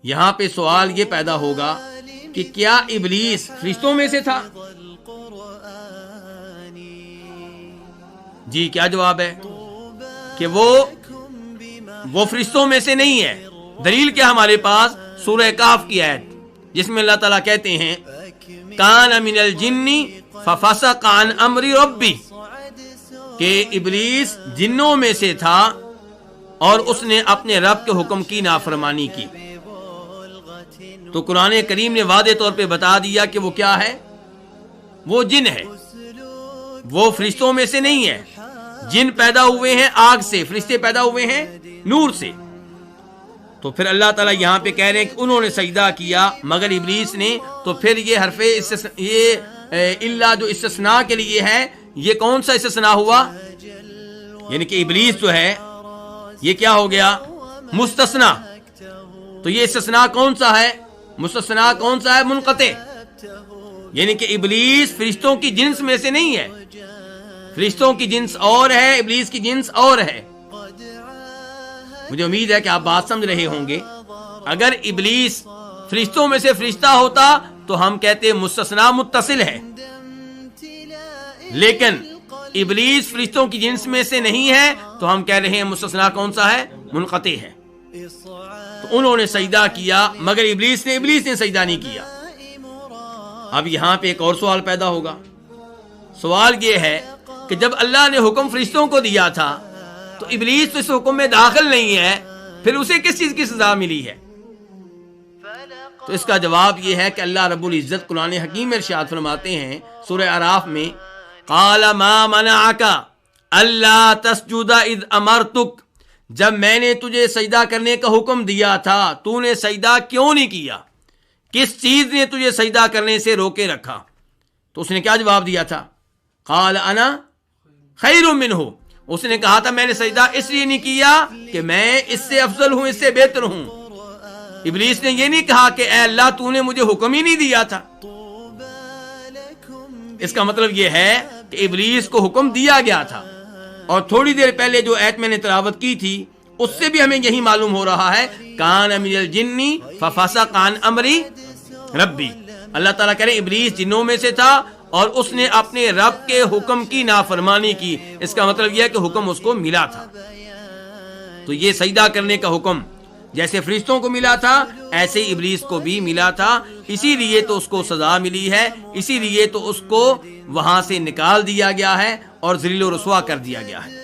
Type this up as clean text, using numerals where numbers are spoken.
یہاں پہ سوال یہ پیدا ہوگا کہ کیا ابلیس فرشتوں میں سے تھا؟ جی کیا جواب ہے کہ وہ فرشتوں میں سے نہیں ہے۔ دلیل کیا ہمارے پاس؟ سورہ کہف کی آیت جس میں اللہ تعالیٰ کہتے ہیں کان من الجن ففسق عن امر ربی، کہ ابلیس جنوں میں سے تھا اور اس نے اپنے رب کے حکم کی نافرمانی کی۔ تو قرآن کریم نے واضح طور پہ بتا دیا کہ وہ کیا ہے، وہ جن ہے، وہ فرشتوں میں سے نہیں ہے۔ جن پیدا ہوئے ہیں آگ سے، فرشتے پیدا ہوئے ہیں نور سے۔ تو پھر اللہ تعالیٰ یہاں پہ کہہ رہے ہیں کہ انہوں نے سجدہ کیا مگر ابلیس نے، تو پھر یہ حرف الا جو استثناء کے لیے ہے، یہ کون سا استثناء ہوا؟ یعنی کہ ابلیس جو ہے یہ کیا ہو گیا؟ مستثنیٰ۔ تو یہ استثناء کون سا ہے؟ مستثنیٰ کون سا ہے؟ منقطع۔ یعنی کہ ابلیس فرشتوں کی جنس میں سے نہیں ہے، فرشتوں کی جنس اور ہے، ابلیس کی جنس اور ہے۔ مجھے امید ہے کہ آپ بات سمجھ رہے ہوں گے۔ اگر ابلیس فرشتوں میں سے فرشتہ ہوتا تو ہم کہتے مستثنیٰ متصل ہے، لیکن ابلیس فرشتوں کی جنس میں سے نہیں ہے تو ہم کہہ رہے ہیں مستثنیٰ کون سا ہے؟ منقطع ہے۔ تو انہوں نے سجدہ کیا مگر ابلیس نے سجدہ نہیں کیا۔ اب یہاں پہ ایک اور سوال پیدا ہوگا۔ سوال یہ ہے کہ جب اللہ نے حکم فرشتوں کو دیا تھا تو ابلیس تو اس حکم میں داخل نہیں ہے، پھر اسے کس چیز کی سزا ملی ہے؟ تو اس کا جواب یہ ہے کہ اللہ رب العزت قرآن حکیم میں ارشاد فرماتے ہیں سورہ اعراف میں قال ما منعک الا تسجد اذ امرتک، جب میں نے تجھے سجدہ کرنے کا حکم دیا تھا تو نے سجدہ کیوں نہیں کیا؟ کس چیز نے تجھے سجدہ کرنے سے روکے رکھا؟ تو اس نے کیا جواب دیا تھا؟ قال انا خیر منہ، اس نے کہا تھا میں نے سجدہ اس لیے نہیں کیا کہ میں اس سے افضل ہوں، اس سے بہتر ہوں۔ ابلیس نے یہ نہیں کہا کہ اے اللہ تو نے مجھے حکم ہی نہیں دیا تھا۔ اس کا مطلب یہ ہے کہ ابلیس کو حکم دیا گیا تھا، اور تھوڑی دیر پہلے جو آیت میں نے تلاوت کی تھی اس سے بھی ہمیں یہی معلوم ہو رہا ہے کان من الجن ففسق عن امر ربی۔ اللہ تعالیٰ کہہ رہے ابلیس جنوں میں سے تھا اور اس نے اپنے رب کے حکم کی نافرمانی کی۔ اس کا مطلب یہ ہے کہ حکم اس کو ملا تھا۔ تو یہ سجدہ کرنے کا حکم جیسے فرشتوں کو ملا تھا ایسے ہی ابلیس کو بھی ملا تھا، اسی لیے تو اس کو سزا ملی ہے، اسی لیے تو اس کو وہاں سے نکال دیا گیا ہے اور ذلیل و رسوا کر دیا گیا ہے۔